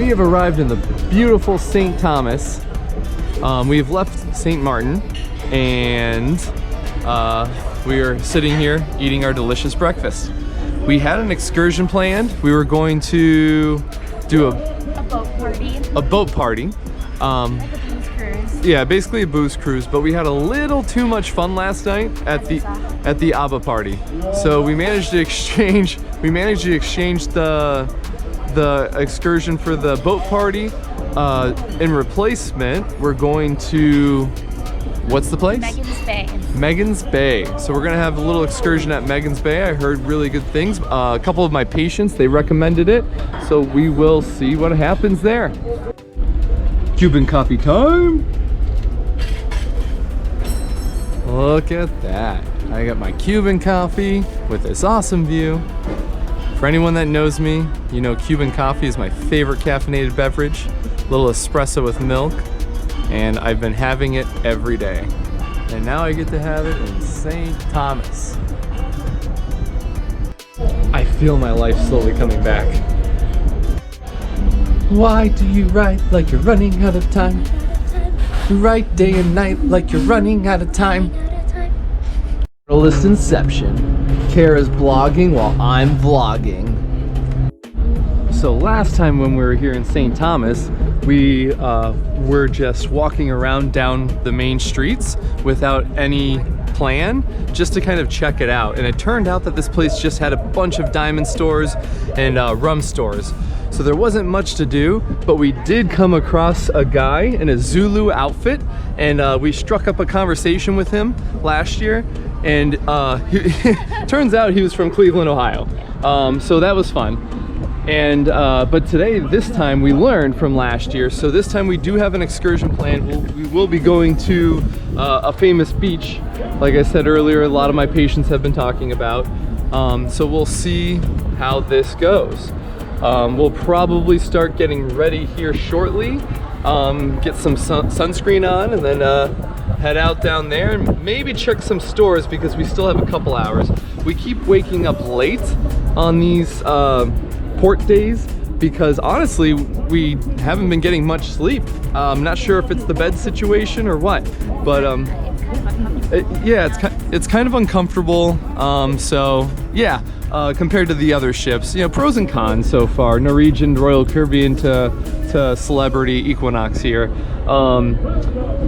have arrived in the beautiful St. Thomas. We've left St. Martin, and we are sitting here eating our delicious breakfast. We had an excursion planned. We were going to do a boat party. A boat party. Like a booze cruise. Yeah, basically a booze cruise, but we had a little too much fun last night at the ABBA party. So we managed to exchange the excursion for the boat party. In replacement, we're going to, what's the place? Magens Bay. Magens Bay. So we're gonna have a little excursion at Magens Bay. I heard really good things. A couple of my patients, they recommended it. So we will see what happens there. Cuban coffee time. Look at that. I got my Cuban coffee with this awesome view. For anyone that knows me, you know Cuban coffee is my favorite caffeinated beverage. Little espresso with milk, and I've been having it every day. And now I get to have it in St. Thomas. I feel my life slowly coming back. Why do you write like you're running out of time? You write day and night like you're running out of time. Journalist inception. Kara's blogging while I'm vlogging. So last time when we were here in St. Thomas, we were just walking around down the main streets without any plan, just to kind of check it out. And it turned out that this place just had a bunch of diamond stores and rum stores. So there wasn't much to do, but we did come across a guy in a Zulu outfit, and we struck up a conversation with him last year. And turns out he was from Cleveland, Ohio. So that was fun. And but this time we learned from last year. So this time we do have an excursion planned. We will be going to a famous beach, like I said earlier, a lot of my patients have been talking about. So we'll see how this goes. We'll probably start getting ready here shortly, get some sunscreen on, and then head out down there and maybe check some stores because we still have a couple hours. We keep waking up late on these port days because honestly we haven't been getting much sleep. I'm not sure if it's the bed situation or what, but it's kind of uncomfortable. So yeah, compared to the other ships, you know, pros and cons so far. Norwegian, Royal Caribbean to Celebrity, Equinox here.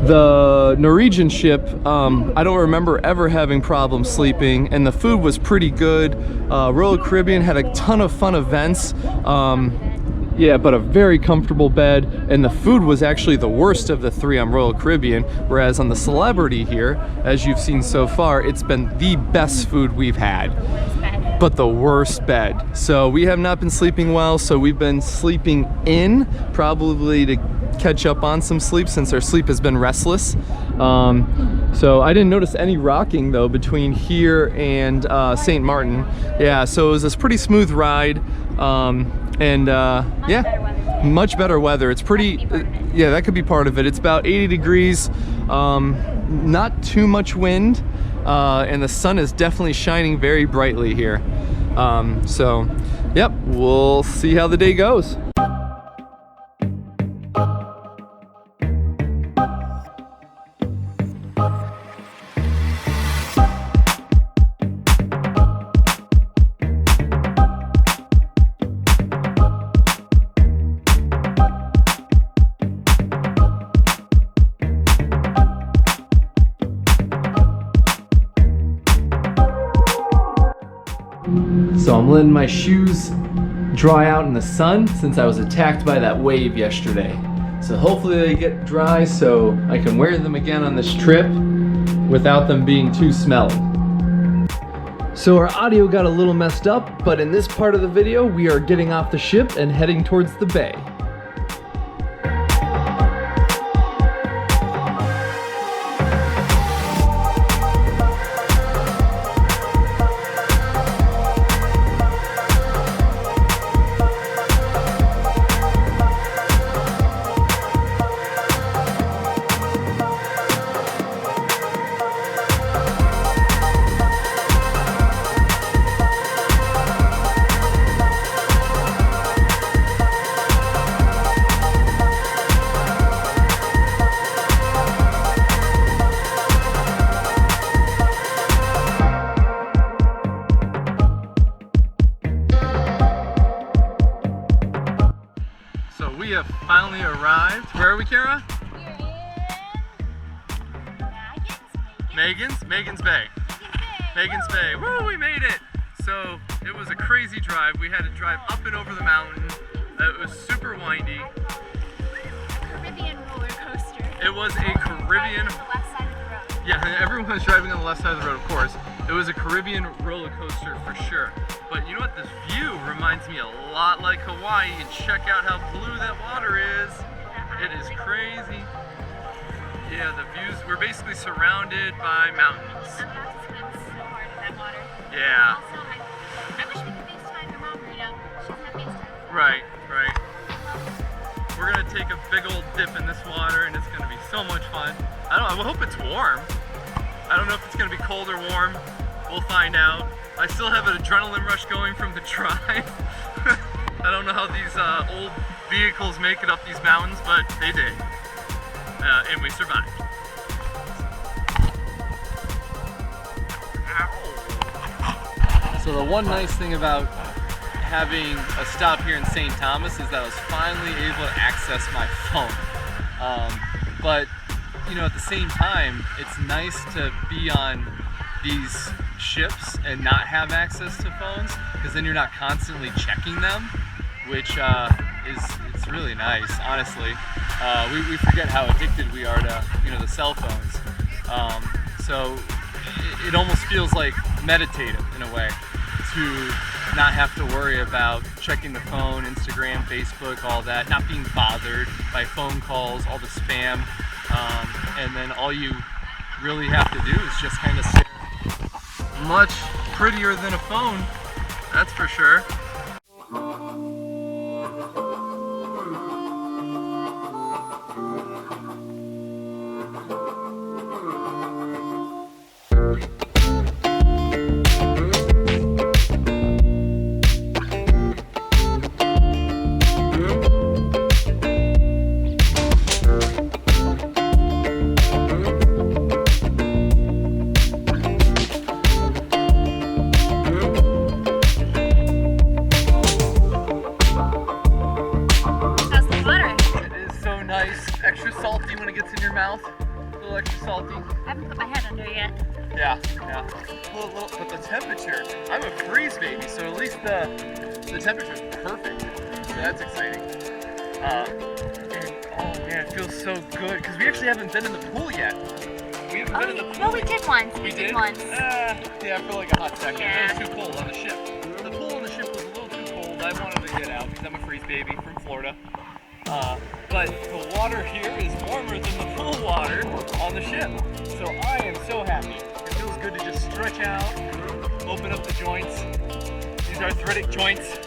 The Norwegian ship, I don't remember ever having problems sleeping, and the food was pretty good. Royal Caribbean had a ton of fun events. Yeah, but a very comfortable bed, and the food was actually the worst of the three on Royal Caribbean, whereas on the Celebrity here, as you've seen so far, it's been the best food we've had, but the worst bed. So we have not been sleeping well, so we've been sleeping in, probably to catch up on some sleep since our sleep has been restless. So I didn't notice any rocking though between here and St. Martin. Yeah, so it was this pretty smooth ride. Yeah, much better weather. It's pretty, yeah, that could be part of it. It's about 80 degrees, not too much wind, and the sun is definitely shining very brightly here. So, yep, we'll see how the day goes. So I'm letting my shoes dry out in the sun since I was attacked by that wave yesterday. So hopefully they get dry so I can wear them again on this trip without them being too smelly. So our audio got a little messed up, but in this part of the video we are getting off the ship and heading towards the bay. have finally arrived. Where are we, Kara? Magens Bay. Magens Bay. Woo, we made it! So it was a crazy drive. We had to drive up and over the mountain. It was super windy. Caribbean roller coaster. It was a Caribbean. On the left side of the road. Yeah, everyone was driving on the left side of the road, of course. It was a Caribbean roller coaster for sure. But you know what? This view reminds me a lot like Hawaii. And check out how blue that water is. It is crazy. Yeah, the views. We're basically surrounded by mountains. I'm about to swim so hard in that water. Yeah. Also, I wish we could FaceTime your mom, Rita. She doesn't have FaceTime. Right, right. We're gonna take a big old dip in this water, and it's gonna be so much fun. I hope it's warm. I don't know if it's gonna be cold or warm. We'll find out. I still have an adrenaline rush going from the drive. I don't know how these old vehicles make it up these mountains, but they did. And we survived. So the one nice thing about having a stop here in St. Thomas is that I was finally able to access my phone. But you know, at the same time, it's nice to be on these ships and not have access to phones, because then you're not constantly checking them, which it's really nice, honestly. We forget how addicted we are to, you know, the cell phones. So it almost feels like meditative in a way to not have to worry about checking the phone, Instagram, Facebook, all that, not being bothered by phone calls, all the spam, and then all you really have to do is just kind of stare. Much prettier than a phone, that's for sure. Extra salty when it gets in your mouth. A little extra salty. I haven't put my head under it yet. Yeah. Little, but the temperature, I'm a freeze baby, so at least the temperature is perfect. So that's exciting. And oh man, it feels so good, because we actually haven't been in the pool yet. We haven't been in the pool. Well, we did once. We did? Once. Yeah, for like a hot second. Yeah. It was too cold on the ship. The pool on the ship was a little too cold. I wanted to get out because I'm a freeze baby from Florida. But the water here is warmer than the pool water on the ship. So I am so happy. It feels good to just stretch out, open up the joints. These arthritic joints.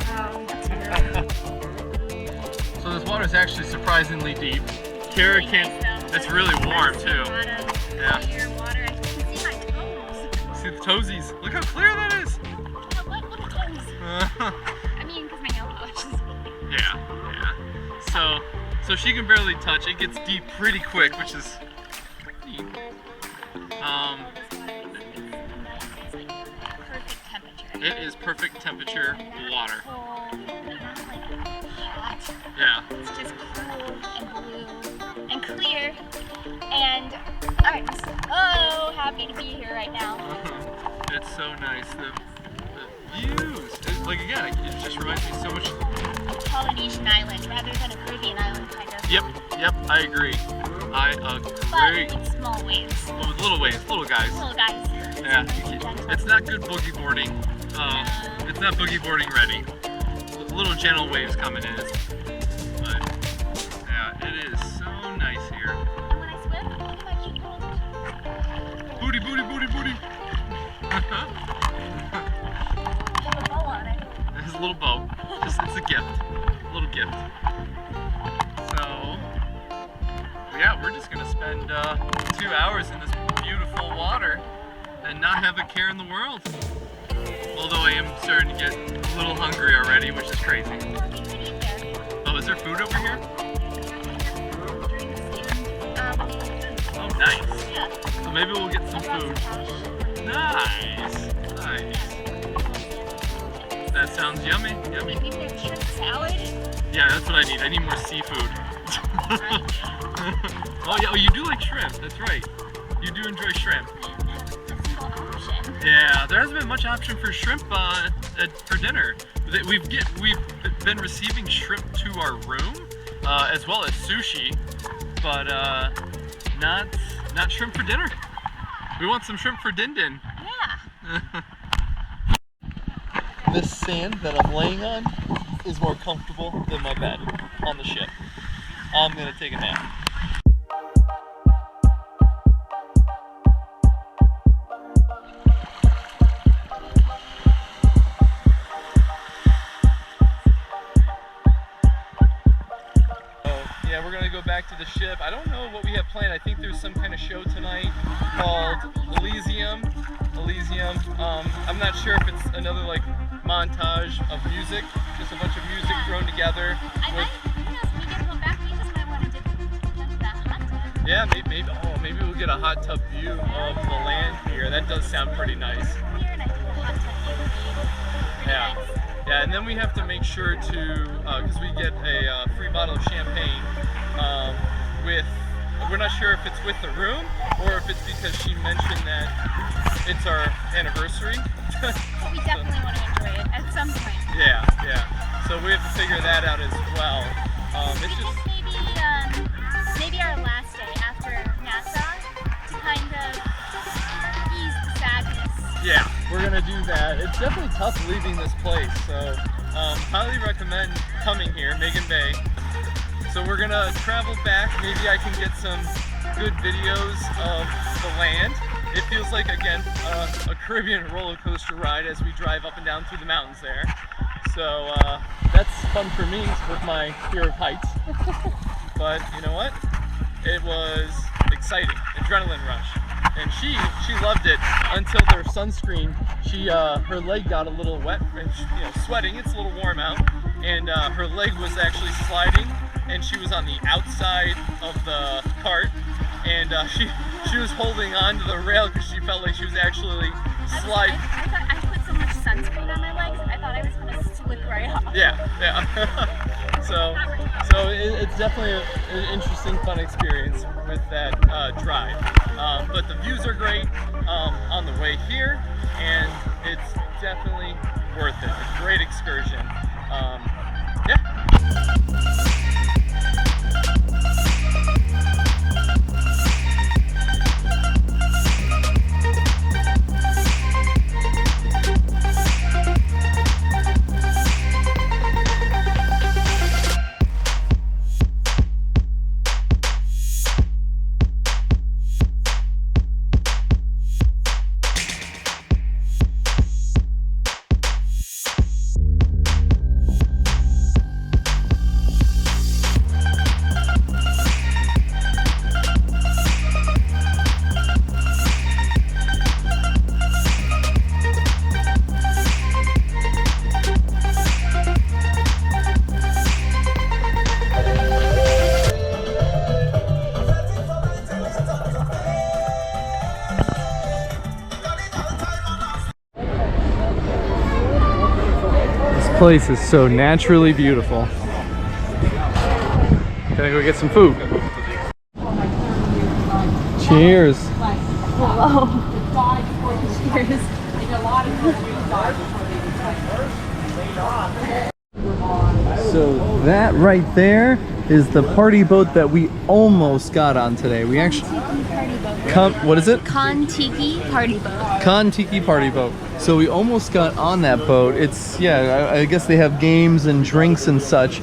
So this water is actually surprisingly deep. Kara can't, it's really warm too. Yeah. Water. I can see my toes. See the toesies. Look how clear that is. Yeah, look at toes. I mean, because my nail polish is. Yeah. So she can barely touch. It gets deep pretty quick, which is neat. Perfect temperature. It is perfect temperature water. Cold, not like hot. Yeah. It's just cool and blue and clear. And I'm so happy to be here right now. It's so nice. The views. Like again, it just reminds me so much. Polynesian island rather than a Caribbean island, kind of. Yep, I agree. I agree. But with small waves. Well, with little waves, little guys. Little guys. Yeah, it's not good boogie boarding. It's not boogie boarding ready. Little gentle waves coming in. But yeah, it is so nice here. And when I swim, I look at my cute little booty, booty, booty, booty. little bow on it. There's a little bow. It's a gift. A little gift. So yeah, we're just gonna spend 2 hours in this beautiful water and not have a care in the world. Although I am starting to get a little hungry already, which is crazy. Oh, is there food over here? Oh, nice. Yeah. So maybe we'll get some food. Nice. That sounds yummy. Yummy. Maybe there's shrimp salad. Yeah, that's what I need. I need more seafood. Oh yeah, oh, you do like shrimp. That's right. You do enjoy shrimp. Option. Yeah, there hasn't been much option for shrimp for dinner. We've been receiving shrimp to our room, as well as sushi, but not shrimp for dinner. We want some shrimp for din din. Yeah. This sand that I'm laying on is more comfortable than my bed on the ship. I'm gonna take a nap. Yeah, we're gonna go back to the ship. I don't know what we have planned. I think there's some kind of show tonight called Elysium. I'm not sure if it's another like montage of music, just a bunch of music thrown together. Yeah, maybe we'll get a hot tub view of the land here. That does sound pretty nice. Yeah. Yeah, and then we have to make sure to, because we get a free bottle of champagne we're not sure if it's with the room or if it's because she mentioned that it's our anniversary. But we definitely want to enjoy it at some point. Yeah. So we have to figure that out as well. It's just maybe our last day after Nassau to kind of ease the sadness. Yeah, we're gonna do that. It's definitely tough leaving this place, so highly recommend coming here, Magens Bay. So we're gonna travel back. Maybe I can get some good videos of the land. It feels like, again, a Caribbean roller coaster ride as we drive up and down through the mountains there. So that's fun for me with my fear of heights. But you know what? It was exciting, adrenaline rush. And she loved it until their sunscreen. Her leg got a little wet and sweating. It's a little warm out, and her leg was actually sliding, and she was on the outside of the cart, and she was holding on to the rail because she felt like she was actually sliding. I thought I put so much sunscreen on my legs. I thought I was gonna slip right off. Yeah. So it's definitely an interesting, fun experience with that drive. But the views are great on the way here, and it's definitely worth it. A great excursion. Yeah. This place is so naturally beautiful. Gonna go get some food. Cheers. Hello. Cheers. So that right there is the party boat that we almost got on today. We actually what is it? Kon-Tiki party boat. Kon-Tiki party boat. So we almost got on that boat. It's, yeah, I guess they have games and drinks and such.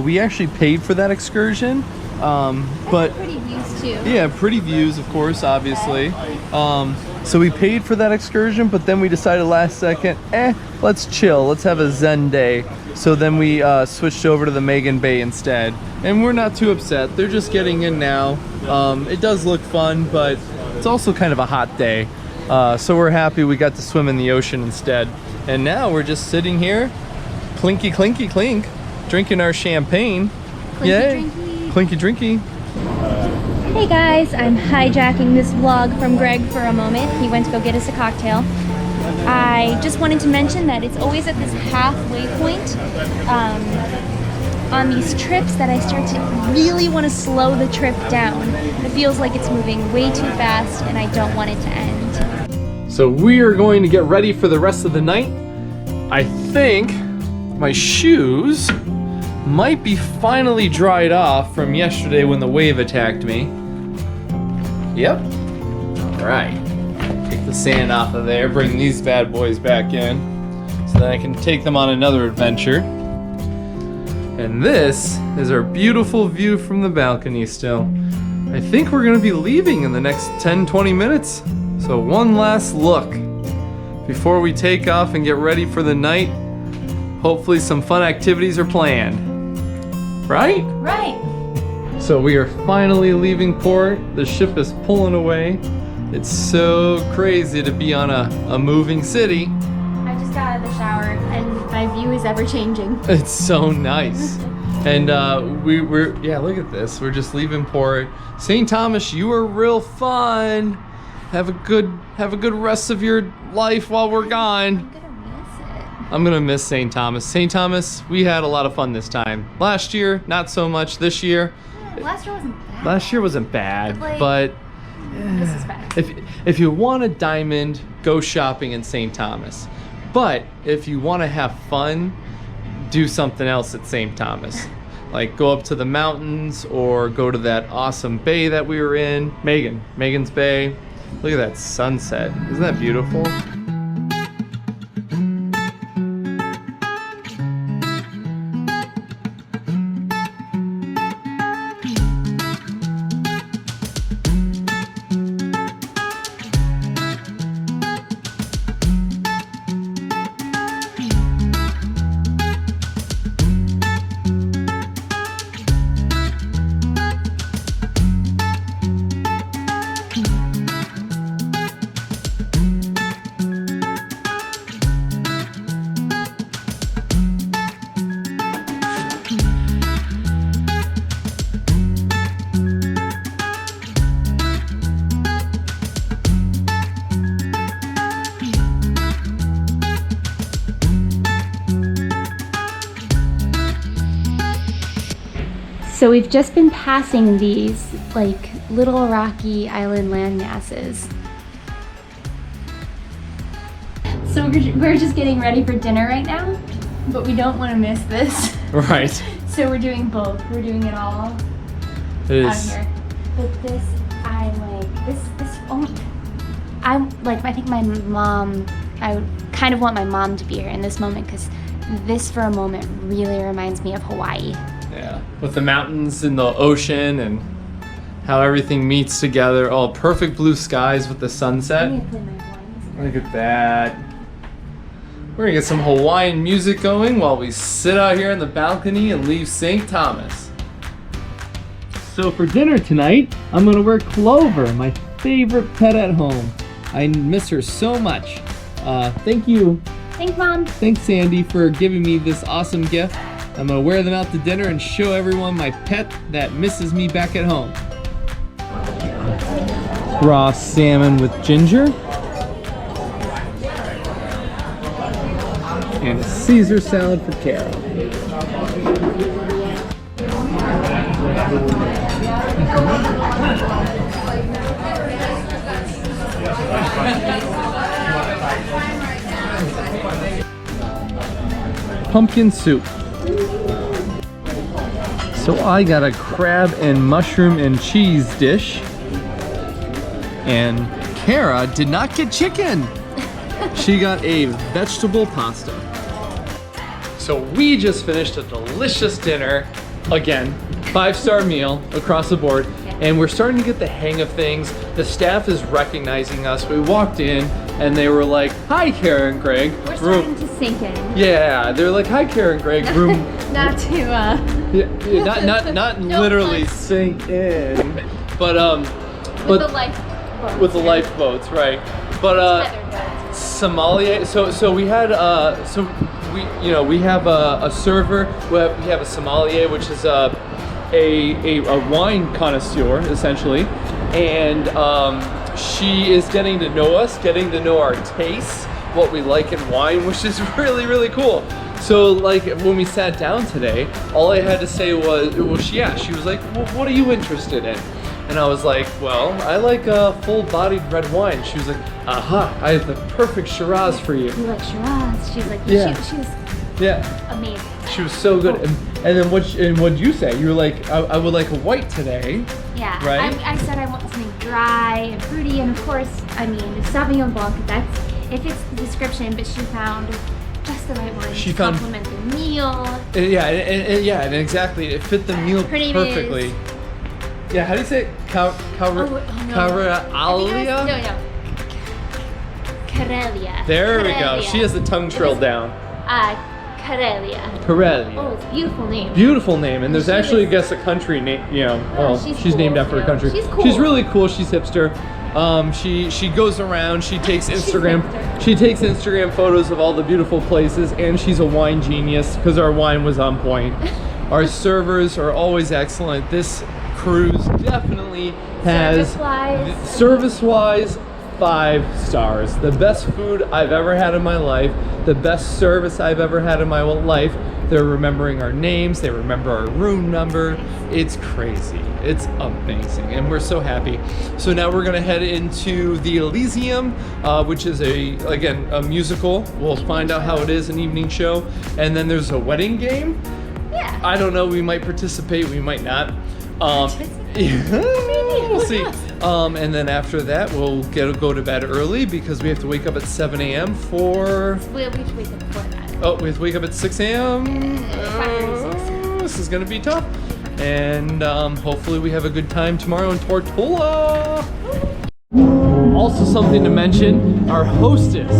We actually paid for that excursion. But Pretty views too. yeah, pretty views, of course, obviously. So we paid for that excursion, but then we decided last second, let's chill, let's have a zen day. So then we switched over to the Magens Bay instead. And we're not too upset. They're just getting in now. It does look fun, but it's also kind of a hot day. So we're happy we got to swim in the ocean instead. And now we're just sitting here, clinky, clinky, clink, drinking our champagne. Clinky, Yay! drinky. Clinky, drinky. Hey guys, I'm hijacking this vlog from Greg for a moment. He went to go get us a cocktail. I just wanted to mention that it's always at this halfway point on these trips that I start to really want to slow the trip down. It feels like it's moving way too fast and I don't want it to end. So we are going to get ready for the rest of the night. I think my shoes might be finally dried off from yesterday when the wave attacked me. Yep. All right. Take the sand off of there, bring these bad boys back in so that I can take them on another adventure. And this is our beautiful view from the balcony still. I think we're gonna be leaving in the next 10-20 minutes. So one last look before we take off and get ready for the night. Hopefully some fun activities are planned. Right? Right. So we are finally leaving port. The ship is pulling away. It's so crazy to be on a moving city. I just got out of the shower and my view is ever changing. It's so nice. And we're yeah, look at this. We're just leaving port. St. Thomas, you were real fun. Have a good rest of your life while we're gone. I'm gonna miss St. Thomas. St. Thomas, we had a lot of fun this time. Last year, not so much. This year, Last year wasn't bad. last year wasn't bad, but This is bad. if you want a diamond, go shopping in St. Thomas. But if you want to have fun, do something else at St. Thomas. Like go up to the mountains or go to that awesome bay that we were in, Magens Bay. Look at that sunset. Isn't that beautiful? So we've just been passing these like little rocky island land masses. So we're just getting ready for dinner right now, but we don't want to miss this. Right. So we're doing both. We're doing it all It out is. here. But this, I like this. I think my mom. I would kind of want my mom to be here in this moment because this, for a moment, really reminds me of Hawaii. Yeah, with the mountains and the ocean and how everything meets together. Oh, perfect blue skies with the sunset. I'm gonna play my Hawaiian music. Look at that. We're gonna get some Hawaiian music going while we sit out here on the balcony and leave St. Thomas. So for dinner tonight, I'm gonna wear Clover, my favorite pet at home. I miss her so much. Thank you. Thanks, Mom. Thanks, Sandy, for giving me this awesome gift. I'm gonna wear them out to dinner and show everyone my pet that misses me back at home. Raw salmon with ginger. And a Caesar salad for Kara. Pumpkin soup. So I got a crab and mushroom and cheese dish. And Kara did not get chicken. She got a vegetable pasta. So we just finished a delicious dinner. Again, 5-star meal across the board. And we're starting to get the hang of things. The staff is recognizing us. We walked in and they were like, "Hi, Kara and Greg." We're starting to sink in. Yeah, they're like, "Hi, Kara and Greg." Room. Not to Yeah, not No literally puns. sink in, but with the lifeboats. with the lifeboats, right? But sommelier. So we had we have a server. We have a sommelier, which is a wine connoisseur essentially, and she is getting to know us, getting to know our tastes, what we like in wine, which is really, really cool. So like when we sat down today, all I had to say was, she was like, well, what are you interested in? And I was like, well, I like a full-bodied red wine. She was like, aha, I have the perfect Shiraz for you. You like Shiraz? She's like, Yeah. she was amazing. She was so good. And then what'd you say? You were like, I would like a white today. Yeah, right? I said I want something dry and fruity, and of course, I mean, the Sauvignon Blanc, that's, it fits the description, but she found just the right one She to found- complement the meal. And exactly, it fit the meal Her name is- perfectly. Yeah, how do you say it? Carelia? No. Carelia. There we go. She has the tongue trail down. Carelia. Carelia. Oh, it's a beautiful name. Beautiful name, and there's She actually, I is- guess, a country name. You know, well, she's she's cool, named after a too. country. She's cool. She's really cool. She's hipster. She goes around. She takes Instagram. She takes Instagram photos of all the beautiful places, and she's a wine genius because our wine was on point. Our servers are always excellent. This cruise definitely has service-wise 5 stars. The best food I've ever had in my life, the best service I've ever had in my life. They're remembering our names, they remember our room number. It's crazy. It's amazing, and we're so happy. So now we're gonna head into the Elysium, which is again a musical. We'll find out how it is, an evening show, and then there's a wedding game. Yeah. I don't know. We might participate. We might not. We'll see. And then after that, we'll go to bed early because we have to wake up at 7 a.m. for. We have to wake up before that. Oh, we have to wake up at 6 a.m. 5:36. This is gonna be tough. And hopefully we have a good time tomorrow in Tortola. Also something to mention, our hostess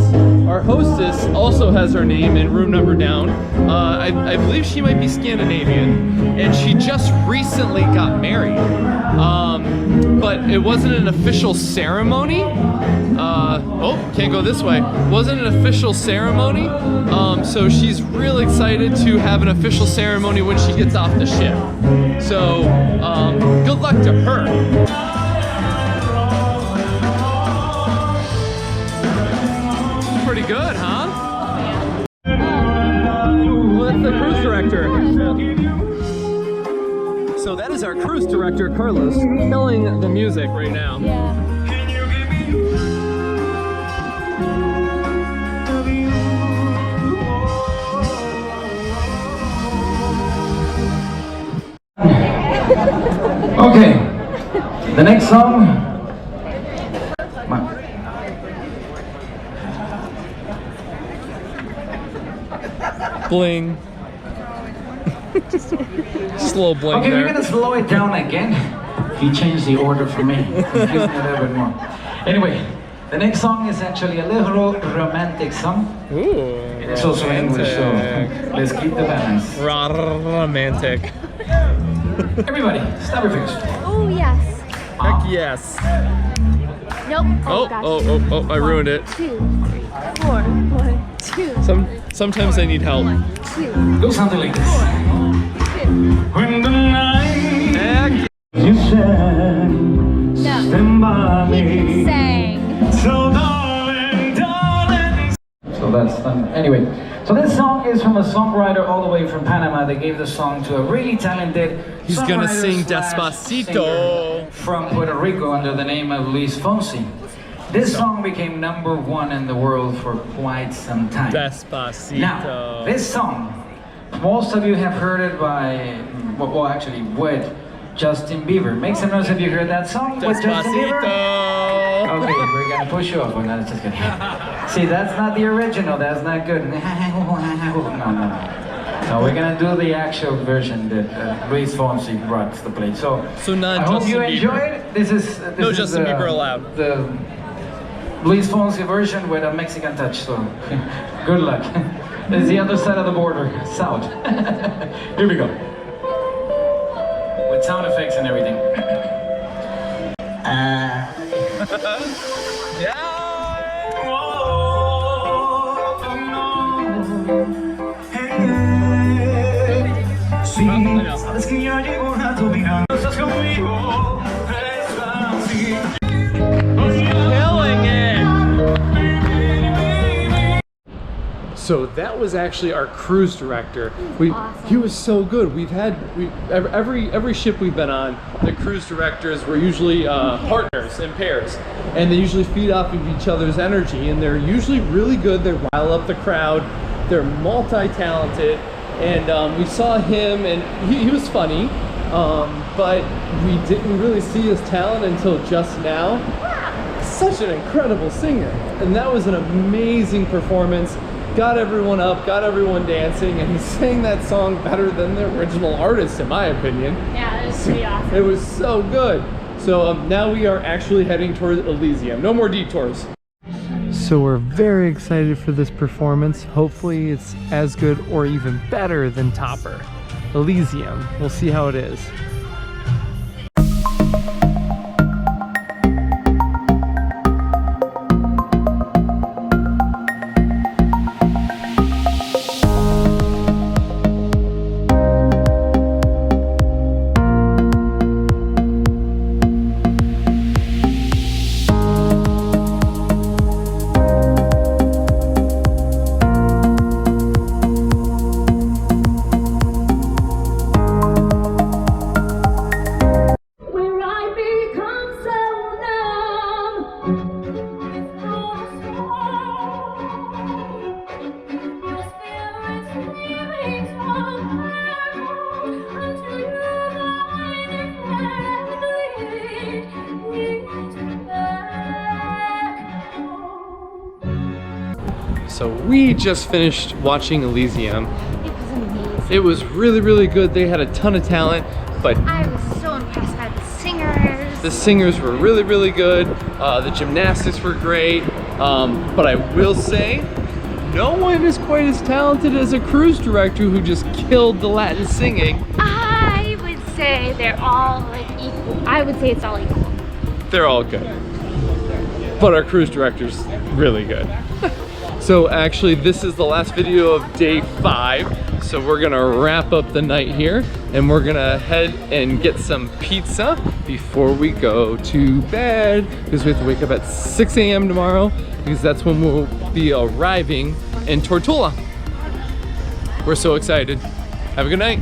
also has her name and room number down. I believe she might be Scandinavian, and she just recently got married. But it wasn't an official ceremony. Can't go this way. Wasn't an official ceremony. So she's real excited to have an official ceremony when she gets off the ship. So good luck to her. Pretty good, huh? Well, that's the cruise director. So that is our cruise director, Carlos, killing the music right now. Yeah. Okay, the next song. Bling. Just a little bling Okay, there. we're gonna slow it down again. He changed the order for me. Confused me a little bit more. Anyway, the next song is actually a little romantic song. Ooh. It's also English, so let's keep the balance. Romantic. Everybody, stop your fingers. Oh, yes. Heck yes. Nope. Oh, gosh. I ruined it. 2, 3, 4, 1, 2. Sometimes I need help. 2. Go something like this. 2. When the night Heck you said, No. stand by me. He sang. So darling, darling. So that's done. Anyway, so this song is from a songwriter all the way from Panama. They gave the song to a really talented He's gonna songwriter sing slash Despacito. singer from Puerto Rico under the name of Luis Fonsi. This song became #1 in the world for quite some time. Despacito. Now, this song, most of you have heard it by, well actually with Justin Bieber. Make some noise if you heard that song with Justin Bieber. Despacito. Okay, we're gonna push you off. No, just kidding. See, that's not the original. That's not good. No. No, we're gonna do the actual version that Luis Fonsi brought to the play. So not I hope Justin you Bieber. enjoyed. This is No Justin Bieber allowed. The Luis Fonsi version with a Mexican touch. So good luck. It's the other side of the border, south. Here we go. With sound effects and everything. Sabes que ya llegó a tu vida. Estás conmigo. Killing it. So that was actually our cruise director. Awesome. He was so good. Every ship we've been on, the cruise directors were usually partners in pairs, and they usually feed off of each other's energy, and they're usually really good. They rile up the crowd. They're multi-talented, and we saw him, and he was funny, but we didn't really see his talent until just now. Such an incredible singer, and that was an amazing performance. Got everyone up, got everyone dancing, and he sang that song better than the original artist, in my opinion. Yeah, it was pretty awesome. It was so good. So now we are actually heading towards Elysium. No more detours. So we're very excited for this performance. Hopefully it's as good or even better than Topper. Elysium, we'll see how it is. So we just finished watching Elysium. It was amazing. It was really, really good. They had a ton of talent, but I was so impressed by the singers. the singers were really, really good. The gymnastics were great. But I will say, no one is quite as talented as a cruise director who just killed the Latin singing. I would say they're all like equal. I would say it's all equal. They're all good. But our cruise director's really good. So actually this is the last video of day 5. So we're gonna wrap up the night here and we're gonna head and get some pizza before we go to bed, because we have to wake up at 6 a.m. tomorrow, because that's when we'll be arriving in Tortola. We're so excited. Have a good night.